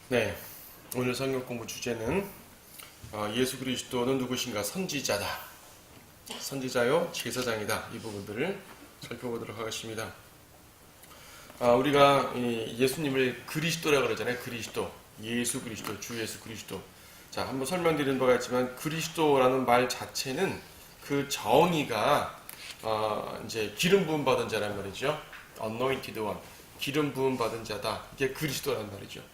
네, 오늘 성경 공부 주제는 예수 그리스도는 누구신가? 선지자다. 선지자요, 제사장이다. 이 부분들을 살펴보도록 하겠습니다. 우리가 예수님을 그리스도라고 그러잖아요. 그리스도, 예수 그리스도, 주 예수 그리스도. 자, 한번 설명드린 바가 있지만 그리스도라는 말 자체는 그 정의가 이제 기름 부음 받은 자란 말이죠. Anointed one, 기름 부음 받은 자다. 이게 그리스도라는 말이죠.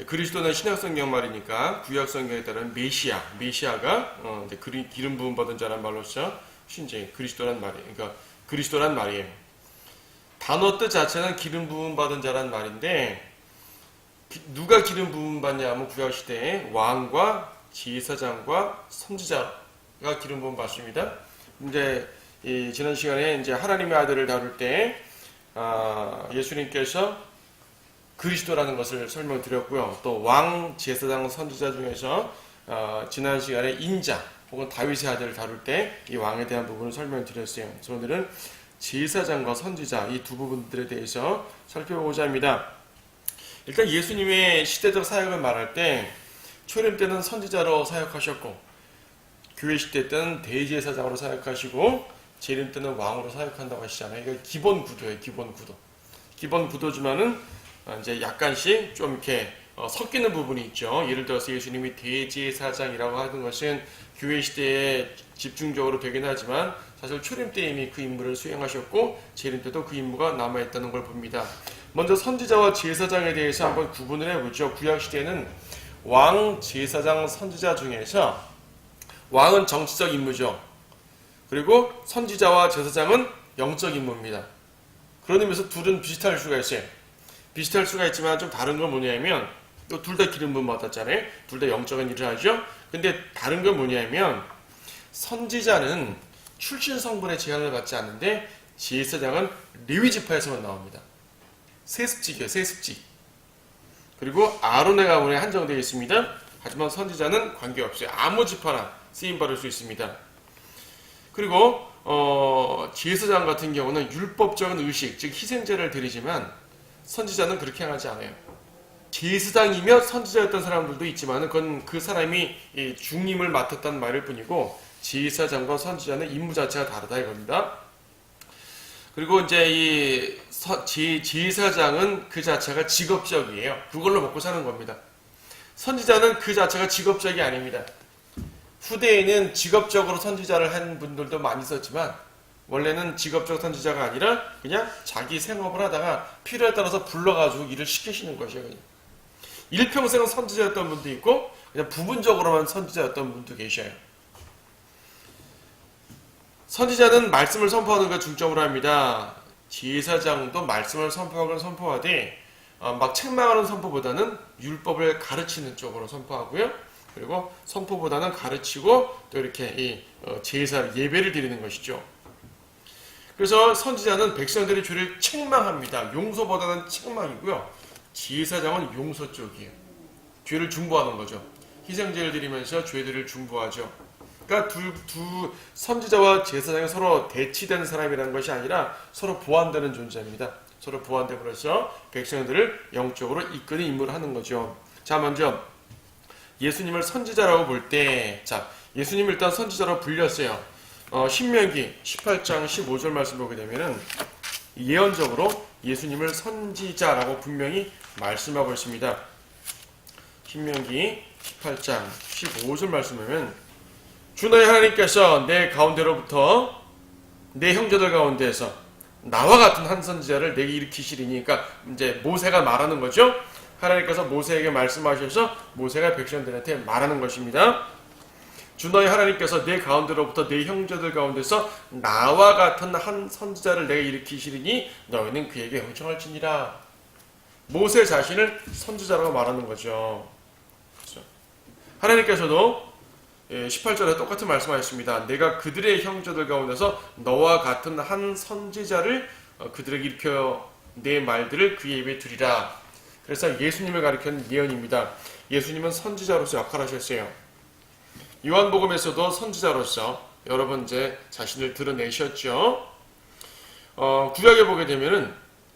그리스도는 신약성경 말이니까 구약성경에 따른 메시아가 이제 기름 부음 받은 자란 말로서 이제 그리스도란 말이에요. 그러니까 그리스도란 말이에요. 단어 뜻 자체는 기름 부음 받은 자란 말인데 누가 기름 부음 받냐면 구약 시대에 왕과 제사장과 선지자가 기름 부음 받습니다. 이제 지난 시간에 이제 하나님의 아들을 다룰 때 예수님께서 그리스도라는 것을 설명드렸고요. 또 왕, 제사장, 선지자 중에서 지난 시간에 인자 혹은 다윗의 아들을 다룰 때 이 왕에 대한 부분을 설명드렸어요. 그래서 오늘은 제사장과 선지자 이 두 부분들에 대해서 살펴보고자 합니다. 일단 예수님의 시대적 사역을 말할 때 초림 때는 선지자로 사역하셨고 교회 시대 때는 대제사장으로 사역하시고 재림 때는 왕으로 사역한다고 하시잖아요. 이게 기본 구도예요. 기본 구도지만은 이제 약간씩 좀 이렇게 섞이는 부분이 있죠. 예를 들어서 예수님이 대제사장이라고 하는 것은 교회 시대에 집중적으로 되긴 하지만 사실 초림 때 이미 그 임무를 수행하셨고 재림 때도 그 임무가 남아있다는 걸 봅니다. 먼저 선지자와 제사장에 대해서 한번 구분을 해보죠. 구약 시대에는 왕, 제사장, 선지자 중에서 왕은 정치적 임무죠. 그리고 선지자와 제사장은 영적 임무입니다. 그런 의미에서 둘은 비슷할 수가 있어요. 비슷할 수가 있지만 좀 다른 건 뭐냐면 또 둘 다 기름 부음 받았잖아요. 둘 다 영적인 일을 하죠. 근데 다른 건 뭐냐면 선지자는 출신 성분의 제한을 받지 않는데 제사장은 레위 지파에서만 나옵니다. 세습직이에요. 세습직. 그리고 아론의 가문에 한정되어 있습니다. 하지만 선지자는 관계없어요. 아무 지파나 쓰임 받을 수 있습니다. 그리고 제사장 같은 경우는 율법적인 의식, 즉 희생제를 드리지만 선지자는 그렇게 하지 않아요. 제사장이며 선지자였던 사람들도 있지만 그건 그 사람이 중임을 맡았다는 말일 뿐이고 제사장과 선지자는 임무 자체가 다르다 이겁니다. 그리고 이제 제사장은 그 자체가 직업적이에요. 그걸로 먹고 사는 겁니다. 선지자는 그 자체가 직업적이 아닙니다. 후대에는 직업적으로 선지자를 한 분들도 많이 있었지만 원래는 직업적 선지자가 아니라 그냥 자기 생업을 하다가 필요에 따라서 불러가지고 일을 시키시는 것이에요. 그냥. 일평생은 선지자였던 분도 있고 그냥 부분적으로만 선지자였던 분도 계셔요. 선지자는 말씀을 선포하는 걸 중점으로 합니다. 제사장도 말씀을 선포하건 선포하되 막 책망하는 선포보다는 율법을 가르치는 쪽으로 선포하고요. 그리고 선포보다는 가르치고 또 이렇게 제사 예배를 드리는 것이죠. 그래서 선지자는 백성들의 죄를 책망합니다. 용서보다는 책망이고요. 제사장은 용서 쪽이에요. 죄를 중보하는 거죠. 희생제를 드리면서 죄들을 중보하죠. 그러니까 두 선지자와 제사장이 서로 대치되는 사람이라는 것이 아니라 서로 보완되는 존재입니다. 서로 보완됨으로써 백성들을 영적으로 이끄는 임무를 하는 거죠. 자, 먼저 예수님을 선지자라고 볼 때, 예수님을 일단 선지자로 불렸어요. 신명기 18장 15절 말씀 보게 되면은 예언적으로 예수님을 선지자라고 분명히 말씀하고 있습니다. 신명기 18장 15절 말씀 보면 주 너희 하나님께서 내 가운데로부터 내 형제들 가운데에서 나와 같은 한 선지자를 내게 일으키시리니, 그러니까 이제 모세가 말하는 거죠. 하나님께서 모세에게 말씀하셔서 모세가 백성들한테 말하는 것입니다. 주 너희 하나님께서 내 가운데로부터 내 형제들 가운데서 나와 같은 한 선지자를 내게 일으키시리니 너희는 그에게 형청할지니라. 모세 자신을 선지자라고 말하는 거죠. 그렇죠? 하나님께서도 18절에 똑같은 말씀하셨습니다. 내가 그들의 형제들 가운데서 너와 같은 한 선지자를 그들에게 일으켜 내 말들을 그의 입에 두리라. 그래서 예수님을 가리키는 예언입니다. 예수님은 선지자로서 역할하셨어요. 요한복음에서도 선지자로서 여러 번 이제 자신을 드러내셨죠. 구약에 보게 되면은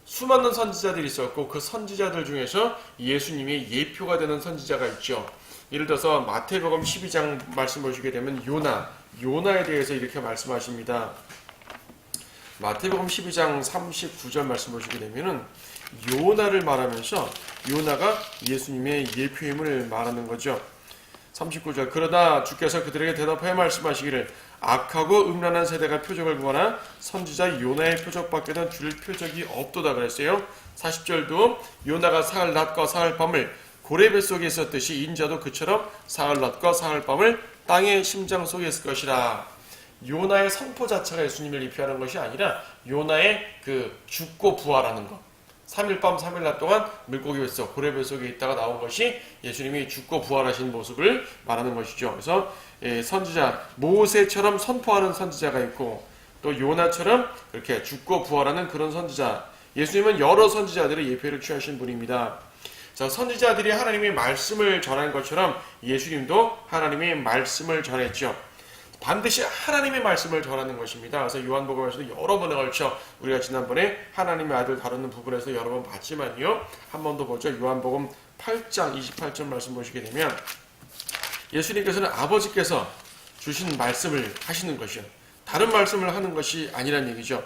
수많은 선지자들이 있었고 그 선지자들 중에서 예수님의 예표가 되는 선지자가 있죠. 예를 들어서 마태복음 12장 말씀 보시게 되면 요나에 대해서 이렇게 말씀하십니다. 마태복음 12장 39절 말씀 보시게 되면은 요나를 말하면서 요나가 예수님의 예표임을 말하는 거죠. 39절 그러다 주께서 그들에게 대답하여 말씀하시기를 악하고 음란한 세대가 표적을 구하나 선지자 요나의 표적밖에는 줄 표적이 없도다 그랬어요. 40절도 요나가 사흘 낮과 사흘 밤을 고래 뱃속에 있었듯이 인자도 그처럼 사흘 낮과 사흘 밤을 땅의 심장 속에 있을 것이라. 요나의 선포 자체가 예수님을 예표하는 것이 아니라 요나의 그 죽고 부활하는 것. 3일 밤 3일 낮 동안 물고기 뱃속 고래 뱃속에 있다가 나온 것이 예수님이 죽고 부활하신 모습을 말하는 것이죠. 그래서 선지자 모세처럼 선포하는 선지자가 있고 또 요나처럼 그렇게 죽고 부활하는 그런 선지자. 예수님은 여러 선지자들의 예표를 취하신 분입니다. 자, 선지자들이 하나님의 말씀을 전한 것처럼 예수님도 하나님의 말씀을 전했죠. 반드시 하나님의 말씀을 전하는 것입니다. 그래서 요한복음에서도 여러 번에 걸쳐 우리가 지난번에 하나님의 아들 다루는 부분에서 여러 번 봤지만요. 한 번 더 보죠. 요한복음 8장 28절 말씀 보시게 되면 예수님께서는 아버지께서 주신 말씀을 하시는 것이요. 다른 말씀을 하는 것이 아니란 얘기죠.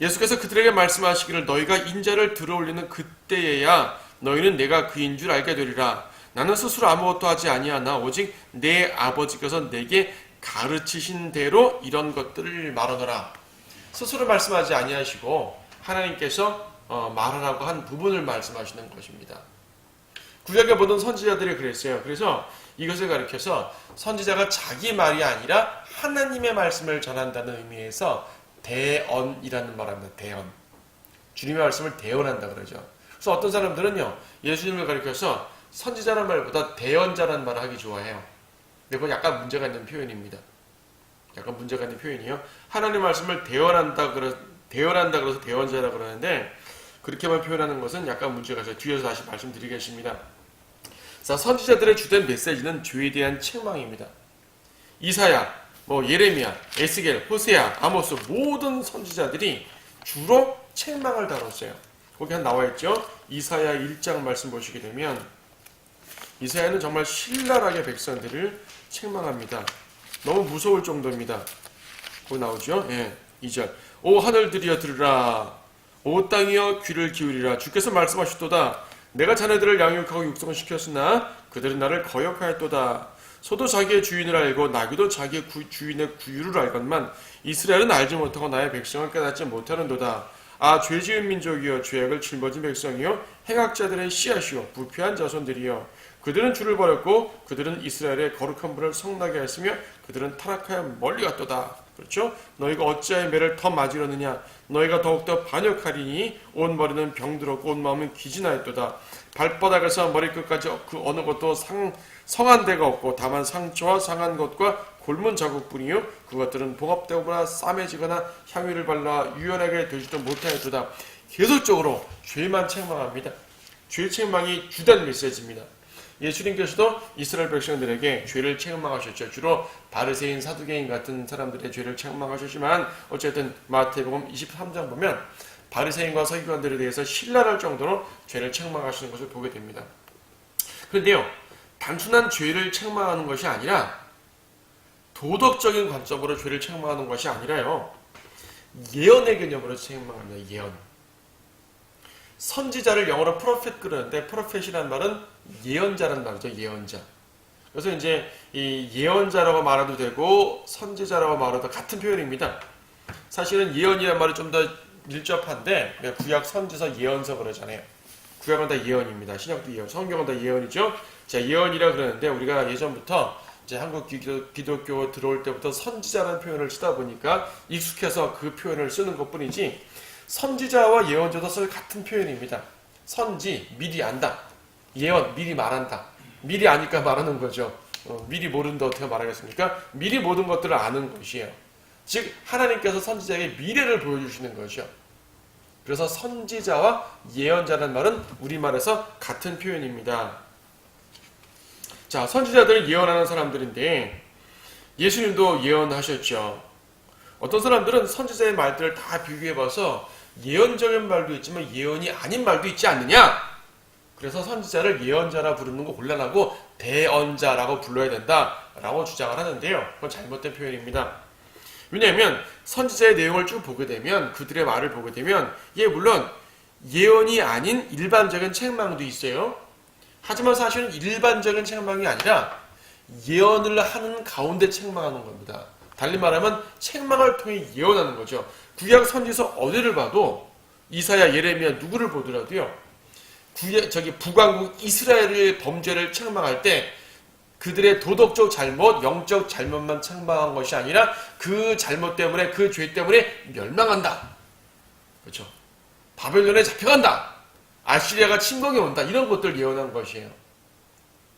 예수께서 그들에게 말씀하시기를 너희가 인자를 들어올리는 그때에야 너희는 내가 그인 줄 알게 되리라. 나는 스스로 아무것도 하지 아니하나 오직 내 아버지께서 내게 가르치신 대로 이런 것들을 말하노라. 스스로 말씀하지 아니하시고 하나님께서 말하라고 한 부분을 말씀하시는 것입니다. 구약의 모든 선지자들이 그랬어요. 그래서 이것을 가리켜서 선지자가 자기 말이 아니라 하나님의 말씀을 전한다는 의미에서 대언이라는 말합니다. 대언. 주님의 말씀을 대언한다 그러죠. 그래서 어떤 사람들은요, 예수님을 가리켜서 선지자란 말보다 대언자라는 말을 하기 좋아해요. 근데 그건 약간 문제가 있는 표현입니다. 약간 문제가 있는 표현이요. 하나님의 말씀을 대언한다 그래서 대언자라고 그러는데 그렇게만 표현하는 것은 약간 문제가 있어요. 뒤에서 다시 말씀드리겠습니다. 자, 선지자들의 주된 메시지는 죄에 대한 책망입니다. 이사야, 예레미야, 에스겔, 호세아, 아모스 모든 선지자들이 주로 책망을 다뤘어요. 거기 나와 있죠. 이사야 1장 말씀 보시게 되면 이사야는 정말 신랄하게 백성들을 책망합니다. 너무 무서울 정도입니다. 거기 나오죠. 2절 오 하늘들이여 들으라. 오 땅이여 귀를 기울이라. 주께서 말씀하셨도다. 내가 자네들을 양육하고 육성시켰으나 그들은 나를 거역하였도다. 소도 자기의 주인을 알고 나귀도 자기의 주인의 구유를 알건만 이스라엘은 알지 못하고 나의 백성을 깨닫지 못하는도다. 아 죄지은 민족이여 죄악을 짊어진 백성이여 행악자들의 씨앗이여 부패한 자손들이여 그들은 주를 버렸고 그들은 이스라엘의 거룩한 분을 성나게 했으며 그들은 타락하여 멀리 갔도다. 그렇죠? 너희가 어찌하여 매를 더 맞으려느냐 너희가 더욱더 반역하리니 온 머리는 병들었고 온 마음은 기진하였도다. 발바닥에서 머리끝까지 그 어느 것도 성한 데가 없고 다만 상처와 상한 것과 골문 자국뿐이요 그것들은 봉합되거나 싸매지거나 향유를 발라 유연하게 되지도 못하였도다. 계속적으로 죄만 책망합니다. 죄 책망이 주된 메시지입니다. 예수님께서도 이스라엘 백성들에게 죄를 책망하셨죠. 주로 바리새인, 사두개인 같은 사람들의 죄를 책망하셨지만 어쨌든 마태복음 23장 보면 바리새인과 서기관들에 대해서 신랄할 정도로 죄를 책망하시는 것을 보게 됩니다. 그런데요, 단순한 죄를 책망하는 것이 아니라 도덕적인 관점으로 죄를 책망하는 것이 아니라요, 예언의 개념으로 책망합니다. 예언. 선지자를 영어로 프로펫 그러는데 프로펫이라는 말은 예언자라는 말이죠. 예언자. 그래서 이제 이 예언자라고 말해도 되고 선지자라고 말해도 같은 표현입니다. 사실은 예언이라는 말이 좀 더 밀접한데 구약 선지서 예언서 그러잖아요. 구약은 다 예언입니다. 신약도 예언, 성경은 다 예언이죠. 자, 예언이라 그러는데 우리가 예전부터 이제 한국 기독교 들어올 때부터 선지자라는 표현을 쓰다 보니까 익숙해서 그 표현을 쓰는 것뿐이지 선지자와 예언자도 쓸 같은 표현입니다. 선지, 미리 안다. 예언, 미리 말한다. 미리 아니까 말하는 거죠. 미리 모르는데 어떻게 말하겠습니까? 미리 모든 것들을 아는 것이에요. 즉 하나님께서 선지자에게 미래를 보여주시는 것이죠. 그래서 선지자와 예언자라는 말은 우리말에서 같은 표현입니다. 자, 선지자들을 예언하는 사람들인데 예수님도 예언하셨죠. 어떤 사람들은 선지자의 말들을 다 비교해봐서 예언적인 말도 있지만 예언이 아닌 말도 있지 않느냐? 그래서 선지자를 예언자라 부르는 거 곤란하고 대언자라고 불러야 된다라고 주장을 하는데요. 그건 잘못된 표현입니다. 왜냐하면 선지자의 내용을 쭉 보게 되면, 그들의 말을 보게 되면 물론 예언이 아닌 일반적인 책망도 있어요. 하지만 사실은 일반적인 책망이 아니라 예언을 하는 가운데 책망하는 겁니다. 달리 말하면 책망을 통해 예언하는 거죠. 구약 선지서 어디를 봐도 이사야, 예레미야 누구를 보더라도요. 북왕국 이스라엘의 범죄를 책망할 때 그들의 도덕적 잘못, 영적 잘못만 책망한 것이 아니라 그 잘못 때문에, 그 죄 때문에 멸망한다. 그렇죠. 바벨론에 잡혀간다. 아시리아가 침공해 온다. 이런 것들을 예언한 것이에요.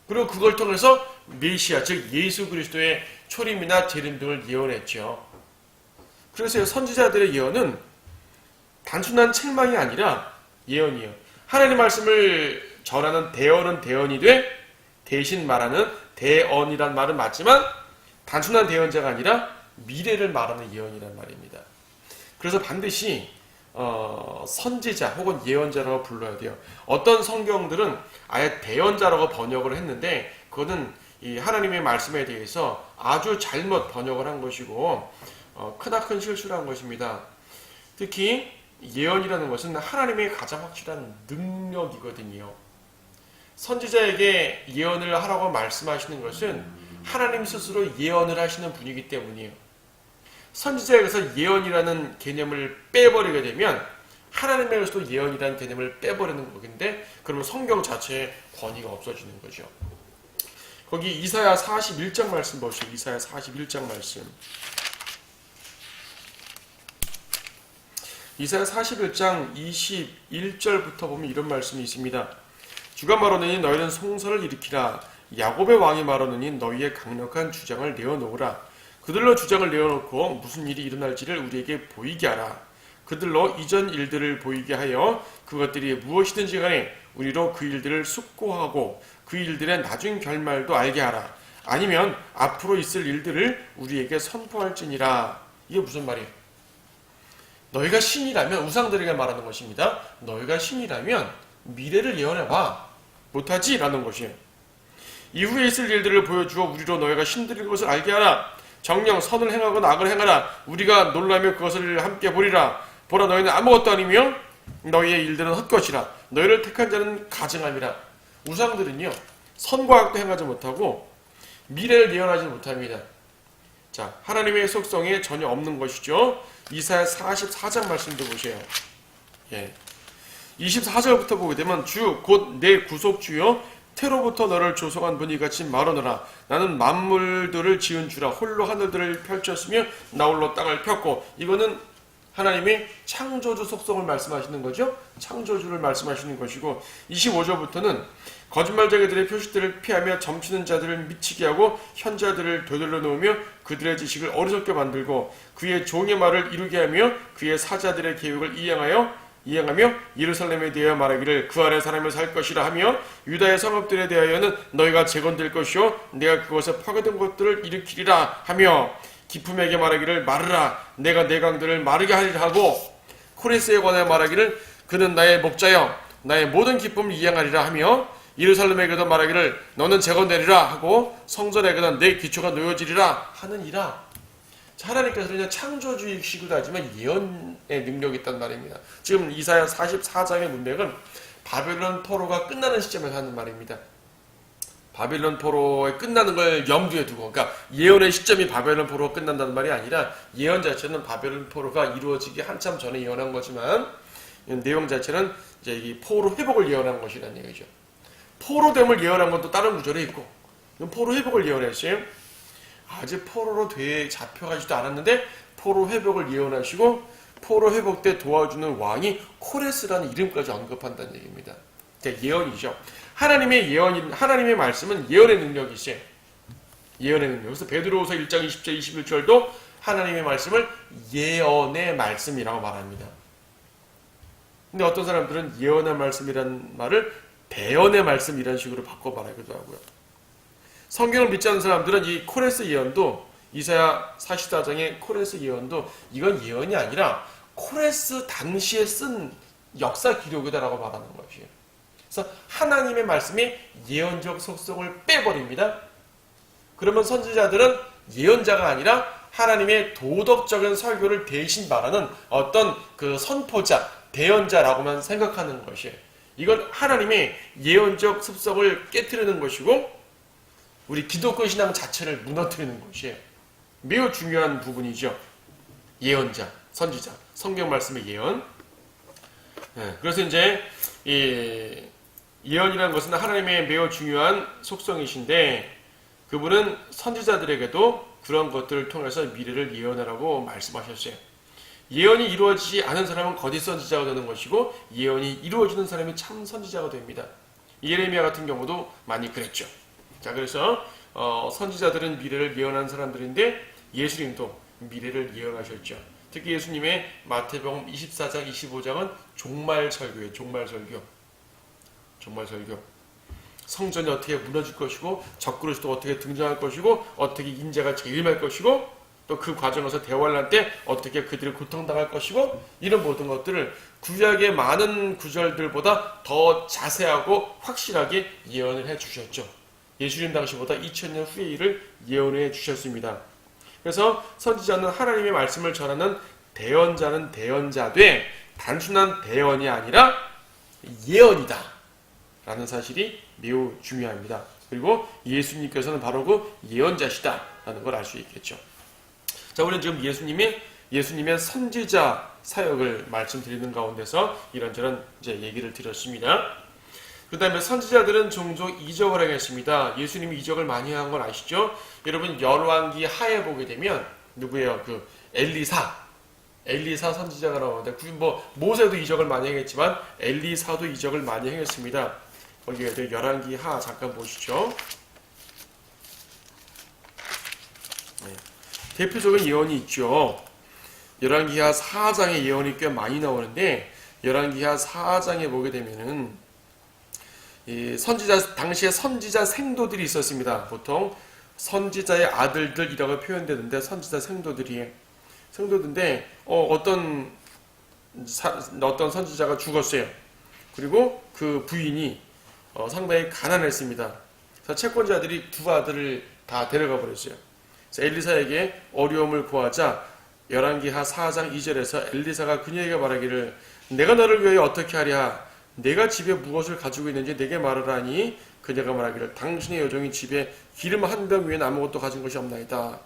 그리고 그걸 통해서 메시아, 즉 예수 그리스도의 초림이나 재림 등을 예언했죠. 그래서 선지자들의 예언은 단순한 책망이 아니라 예언이에요. 하나님의 말씀을 전하는 대언은 대언이 돼 대신 말하는 대언이란 말은 맞지만 단순한 대언자가 아니라 미래를 말하는 예언이란 말입니다. 그래서 반드시 선지자 혹은 예언자라고 불러야 돼요. 어떤 성경들은 아예 대언자라고 번역을 했는데 그거는 이 하나님의 말씀에 대해서 아주 잘못 번역을 한 것이고 크나큰 실수를 한 것입니다. 특히 예언이라는 것은 하나님의 가장 확실한 능력이거든요. 선지자에게 예언을 하라고 말씀하시는 것은 하나님 스스로 예언을 하시는 분이기 때문이에요. 선지자에게서 예언이라는 개념을 빼버리게 되면 하나님에게서도 예언이라는 개념을 빼버리는 것인데 그러면 성경 자체에 권위가 없어지는 거죠. 거기 이사야 41장 말씀 보시죠. 이사야 41장 말씀. 이사야 41장 21절부터 보면 이런 말씀이 있습니다. 주가 말하느니 너희는 송사를 일으키라. 야곱의 왕이 말하느니 너희의 강력한 주장을 내어놓으라. 그들로 주장을 내어놓고 무슨 일이 일어날지를 우리에게 보이게 하라. 그들로 이전 일들을 보이게 하여 그것들이 무엇이든지 간에 우리로 그 일들을 숙고하고 그 일들의 나중 결말도 알게 하라. 아니면 앞으로 있을 일들을 우리에게 선포할지니라. 이게 무슨 말이에요? 너희가 신이라면, 우상들에게 말하는 것입니다. 너희가 신이라면 미래를 예언해봐. 못하지? 라는 것이에요. 이후에 있을 일들을 보여주어 우리로 너희가 신들인 것을 알게 하라. 정녕 선을 행하거나 악을 행하라. 우리가 놀라며 그것을 함께 보리라. 보라, 너희는 아무것도 아니며 너희의 일들은 헛것이라. 너희를 택한 자는 가증함이라. 우상들은요, 선과 악도 행하지 못하고 미래를 예언하지 못합니다. 자, 하나님의 속성에 전혀 없는 것이죠. 이사야 44장 말씀도 보세요. 24절부터 보게 되면 주 곧 내 구속주여 태로부터 너를 조성한 분이 같이 말하노라. 나는 만물들을 지은 주라. 홀로 하늘들을 펼쳤으며 나 홀로 땅을 폈고. 이거는 하나님의 창조주 속성을 말씀하시는 거죠. 창조주를 말씀하시는 것이고 25절부터는 거짓말쟁이들의 표식들을 피하며 점치는 자들을 미치게 하고 현자들을 되돌려 놓으며 그들의 지식을 어리석게 만들고 그의 종의 말을 이루게 하며 그의 사자들의 계획을 이행하며 예루살렘에 대하여 말하기를 그 아래 사람을 살 것이라 하며 유다의 성읍들에 대하여는 너희가 재건될 것이요 내가 그것에 파괴된 것들을 일으키리라 하며 기품에게 말하기를 마르라 내가 내 강들을 마르게 하리라 하고 코레스에 관하여 말하기를 그는 나의 목자여 나의 모든 기쁨을 이행하리라 하며 예루살렘에게도 말하기를 너는 재건되리라 하고 성전에게는 내 기초가 놓여지리라 하느니라. 하나님께서는 창조주이시기도 하지만 예언의 능력이 있단 말입니다. 지금 이사야 44장의 문맥은 바벨론 포로가 끝나는 시점에서 하는 말입니다. 바벨론 포로에 끝나는 걸 염두에 두고, 그러니까 예언의 시점이 바벨론 포로가 끝난다는 말이 아니라 예언 자체는 바벨론 포로가 이루어지기 한참 전에 예언한 거지만 내용 자체는 이제 이 포로 회복을 예언한 것이라는 얘기죠. 포로됨을 예언한 건 또 다른 구절에 있고, 포로 회복을 예언했어요. 아직 포로로 잡혀가지도 않았는데 포로 회복을 예언하시고 포로 회복 때 도와주는 왕이 코레스라는 이름까지 언급한다는 얘기입니다. 그러니까 예언이죠. 하나님의 말씀은 예언의 능력이 있어요. 예언의 능력. 그래서 베드로후서 1장 20절 21절도 하나님의 말씀을 예언의 말씀이라고 말합니다. 근데 어떤 사람들은 예언의 말씀이라는 말을 대언의 말씀이라는 식으로 바꿔 말하기도 하고요. 성경을 믿지 않는 사람들은 이 코레스 예언도, 이사야 44장의 코레스 예언도 이건 예언이 아니라 코레스 당시에 쓴 역사 기록이다라고 말하는 것이에요. 그래서 하나님의 말씀이 예언적 속성을 빼버립니다. 그러면 선지자들은 예언자가 아니라 하나님의 도덕적인 설교를 대신 말하는 어떤 그 선포자, 대언자라고만 생각하는 것이에요. 이건 하나님의 예언적 습성을 깨트리는 것이고 우리 기독교 신앙 자체를 무너뜨리는 것이에요. 매우 중요한 부분이죠. 예언자, 선지자, 성경 말씀의 예언. 그래서 이제 이 예언이라는 것은 하나님의 매우 중요한 속성이신데 그분은 선지자들에게도 그런 것들을 통해서 미래를 예언하라고 말씀하셨어요. 예언이 이루어지지 않은 사람은 거짓 선지자가 되는 것이고 예언이 이루어지는 사람이 참 선지자가 됩니다. 예레미야 같은 경우도 많이 그랬죠. 자, 그래서 선지자들은 미래를 예언한 사람들인데 예수님도 미래를 예언하셨죠. 특히 예수님의 마태복음 24장, 25장은 종말 설교예요. 종말 설교. 종말 설교. 성전이 어떻게 무너질 것이고 적그리스도 어떻게 등장할 것이고 어떻게 인자가 재림할 것이고 또 그 과정에서 대환란 때 어떻게 그들이 고통당할 것이고 이런 모든 것들을 구약의 많은 구절들보다 더 자세하고 확실하게 예언을 해주셨죠. 예수님 당시보다 2000년 후의 일을 예언해 주셨습니다. 그래서 선지자는 하나님의 말씀을 전하는 대언자는 대언자되 단순한 대언이 아니라 예언이다 라는 사실이 매우 중요합니다. 그리고 예수님께서는 바로 그 예언자시다 라는 걸 알 수 있겠죠. 자, 우리는 지금 예수님의 선지자 사역을 말씀드리는 가운데서 이런저런 이제 얘기를 드렸습니다. 그 다음에 선지자들은 종종 이적을 행했습니다. 예수님이 이적을 많이 한 건 아시죠? 여러분 열왕기 하에 보게 되면 누구예요? 그 엘리사 선지자가 나오는데 모세도 이적을 많이 행했지만 엘리사도 이적을 많이 행했습니다. 거기에 열왕기 하 잠깐 보시죠. 네. 대표적인 예언이 있죠. 열왕기하 4장의 예언이 꽤 많이 나오는데 열왕기하 4장에 보게 되면은 이 당시에 선지자 생도들이 있었습니다. 보통 선지자의 아들들이라고 표현되는데 선지자 생도들인데 어떤 선지자가 죽었어요. 그리고 그 부인이 상당히 가난했습니다. 그래서 채권자들이 두 아들을 다 데려가 버렸어요. 그래서 엘리사에게 어려움을 구하자 열왕기하 4장 2절에서 엘리사가 그녀에게 말하기를 내가 너를 위하여 어떻게 하랴 내가 집에 무엇을 가지고 있는지 내게 말하라니 그녀가 말하기를 당신의 여종이 집에 기름 한 병 위엔 아무것도 가진 것이 없나이다.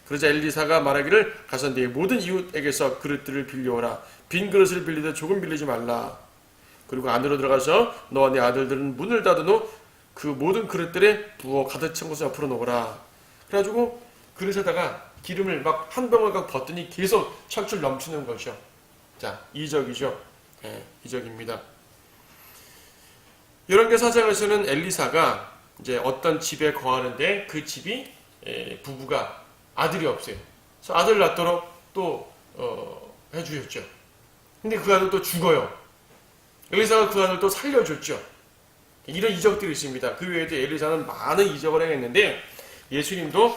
그러자 엘리사가 말하기를 가서 네 모든 이웃에게서 그릇들을 빌려오라. 빈 그릇을 빌리되 조금 빌리지 말라. 그리고 안으로 들어가서 너와 네 아들들은 문을 닫은 후 그 모든 그릇들에 부어 가득 찬 것을 앞으로 놓으라. 그래가지고 그릇에다가 기름을 막 한 병을 각 붓더니 계속 철철 넘치는 것이죠. 자, 이적이죠. 네, 이적입니다. 열왕기 4장에서는 엘리사가 이제 어떤 집에 거하는데 그 집이 부부가 아들이 없어요. 그래서 아들 낳도록 또 해주셨죠. 근데 그 아들 또 죽어요. 엘리사가 그 아들 또 살려줬죠. 이런 이적들이 있습니다. 그 외에도 엘리사는 많은 이적을 행했는데 예수님도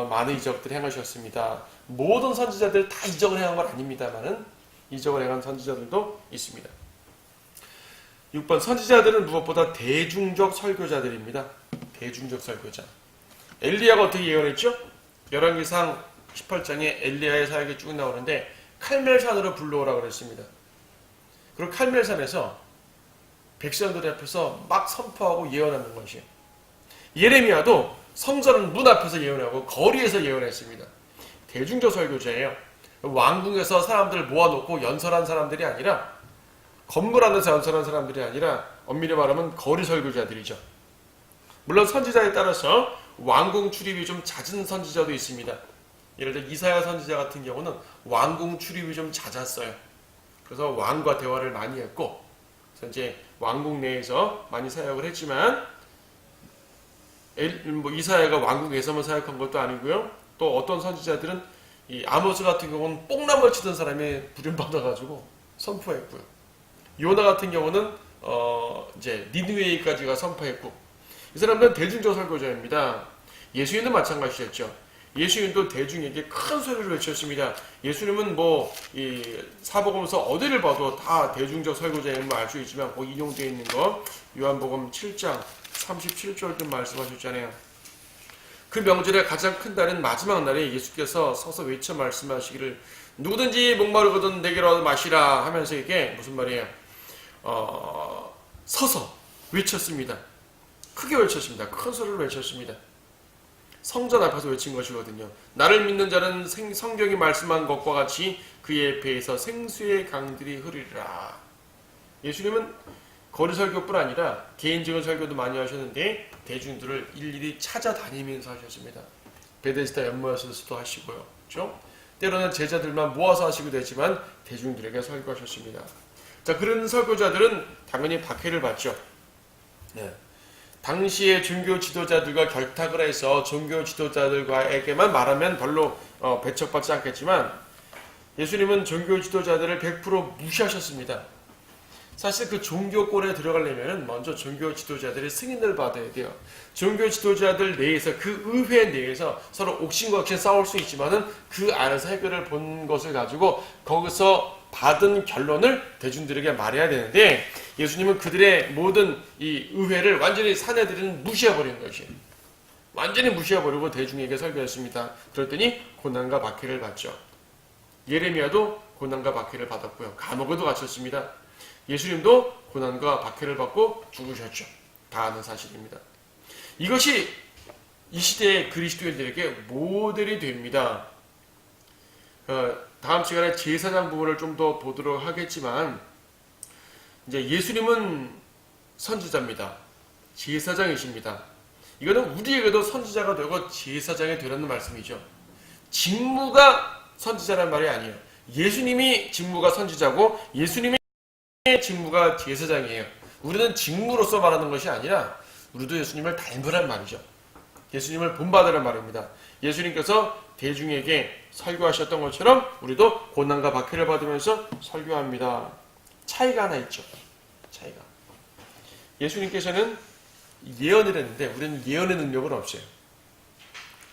많은 이적들을 행하셨습니다. 모든 선지자들 다 이적을 행한 건 아닙니다만은 이적을 행한 선지자들도 있습니다. 6번 선지자들은 무엇보다 대중적 설교자들입니다. 대중적 설교자. 엘리야가 어떻게 예언했죠? 열왕기상 18장에 엘리야의 사역이 쭉 나오는데 칼멜산으로 불러오라고 그랬습니다. 그리고 칼멜산에서 백성들 앞에서 막 선포하고 예언하는 것이에요. 예레미야도 성전 문 앞에서 예언하고 거리에서 예언했습니다. 대중적 설교자예요. 왕궁에서 사람들을 모아놓고 연설한 사람들이 아니라 건물 안에서 연설한 사람들이 아니라 엄밀히 말하면 거리 설교자들이죠. 물론 선지자에 따라서 왕궁 출입이 좀 잦은 선지자도 있습니다. 예를 들어 이사야 선지자 같은 경우는 왕궁 출입이 좀 잦았어요. 그래서 왕과 대화를 많이 했고 그래서 이제 왕궁 내에서 많이 사역을 했지만 이사야가 왕궁에서만 사역한 것도 아니고요. 또 어떤 선지자들은 이 아모스 같은 경우는 뽕나무 치던 사람이 부름받아가지고 선포했고요. 요나 같은 경우는 이제 니느웨까지가 선포했고 이 사람들은 대중적 설교자입니다. 예수님도 마찬가지였죠. 예수님도 대중에게 큰 소리를 외쳤습니다. 예수님은 이 사복음서 어디를 봐도 다 대중적 설교자임을 알 수 있지만 거기 인용되어 있는 거 요한복음 7장 37절 좀 말씀하셨잖아요. 그 명절의 가장 큰 날은 마지막 날에 예수께서 서서 외쳐 말씀하시기를 누구든지 목마르거든 내게로 마시라 하면서 이게 무슨 말이에요? 서서 외쳤습니다. 크게 외쳤습니다. 큰 소리로 외쳤습니다. 성전 앞에서 외친 것이거든요. 나를 믿는 자는 성경이 말씀한 것과 같이 그의 배에서 생수의 강들이 흐르리라. 예수님은 거리 설교뿐 아니라 개인적인 설교도 많이 하셨는데 대중들을 일일이 찾아다니면서 하셨습니다. 베데스다 연못에서도 하시고요. 그렇죠? 때로는 제자들만 모아서 하시기도 했지만 대중들에게 설교하셨습니다. 자, 그런 설교자들은 당연히 박해를 받죠. 네. 당시의 종교 지도자들과 결탁을 해서 종교 지도자들과에게만 말하면 별로 배척받지 않겠지만 예수님은 종교 지도자들을 100% 무시하셨습니다. 사실 그 종교권에 들어가려면 먼저 종교 지도자들의 승인을 받아야 돼요. 종교 지도자들 내에서 그 의회 내에서 서로 옥신과 옥신 싸울 수 있지만은 그 안에서 해결을 본 것을 가지고 거기서 받은 결론을 대중들에게 말해야 되는데 예수님은 그들의 모든 이 의회를 완전히 사내들은 무시해버리는 것이에요. 완전히 무시해버리고 대중에게 설교했습니다. 그랬더니 고난과 박해를 받죠. 예레미야도 고난과 박해를 받았고요. 감옥에도 갇혔습니다. 예수님도 고난과 박해를 받고 죽으셨죠. 다 아는 사실입니다. 이것이 이 시대의 그리스도인들에게 모델이 됩니다. 다음 시간에 제사장 부분을 좀 더 보도록 하겠지만 이제 예수님은 선지자입니다. 제사장이십니다. 이거는 우리에게도 선지자가 되고 제사장이 되라는 말씀이죠. 직무가 선지자란 말이 아니에요. 예수님이 직무가 선지자고 예수님의 직무가 제사장이에요. 우리는 직무로서 말하는 것이 아니라 우리도 예수님을 닮으란 말이죠. 예수님을 본받으란 말입니다. 예수님께서 대중에게 설교하셨던 것처럼 우리도 고난과 박해를 받으면서 설교합니다. 차이가 하나 있죠. 차이가. 예수님께서는 예언을 했는데 우리는 예언의 능력은 없어요.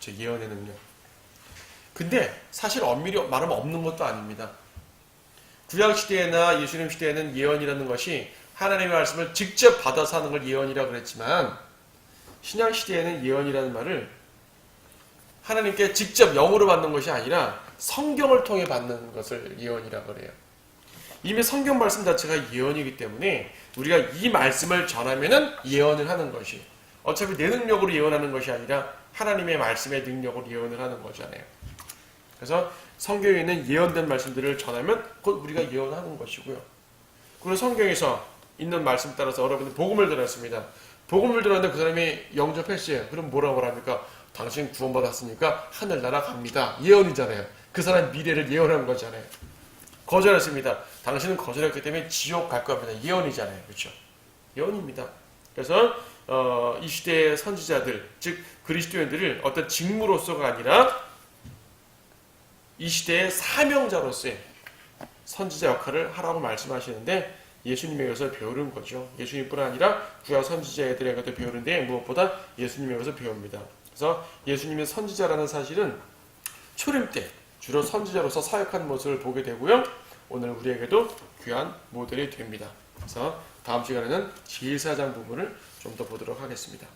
저 예언의 능력. 근데 사실 엄밀히 말하면 없는 것도 아닙니다. 구약시대나 예수님 시대에는 예언이라는 것이 하나님의 말씀을 직접 받아서 하는 걸 예언이라고 그랬지만 신약시대에는 예언이라는 말을 하나님께 직접 영으로 받는 것이 아니라 성경을 통해 받는 것을 예언이라고 그래요. 이미 성경 말씀 자체가 예언이기 때문에 우리가 이 말씀을 전하면은 예언을 하는 것이 어차피 내 능력으로 예언하는 것이 아니라 하나님의 말씀의 능력으로 예언을 하는 거잖아요. 그래서 성경에 있는 예언된 말씀들을 전하면 곧 우리가 예언하는 것이고요. 그리고 성경에서 있는 말씀 따라서 여러분들 복음을 들었습니다. 복음을 들었는데 그 사람이 영접했어요. 그럼 뭐라고 합니까? 당신 구원받았으니까 하늘나라 갑니다. 예언이잖아요. 그 사람 미래를 예언한 거잖아요. 거절했습니다. 당신은 거절했기 때문에 지옥 갈 겁니다. 예언이잖아요. 그렇죠? 예언입니다. 그래서 이 시대의 선지자들, 즉 그리스도인들을 어떤 직무로서가 아니라 이 시대의 사명자로서의 선지자 역할을 하라고 말씀하시는데 예수님에게서 배우는 거죠. 예수님뿐 아니라 구약 선지자들에게도 배우는데 무엇보다 예수님에게서 배웁니다. 그래서 예수님의 선지자라는 사실은 초림 때 주로 선지자로서 사역하는 모습을 보게 되고요. 오늘 우리에게도 귀한 모델이 됩니다. 그래서 다음 시간에는 제사장 부분을 좀 더 보도록 하겠습니다.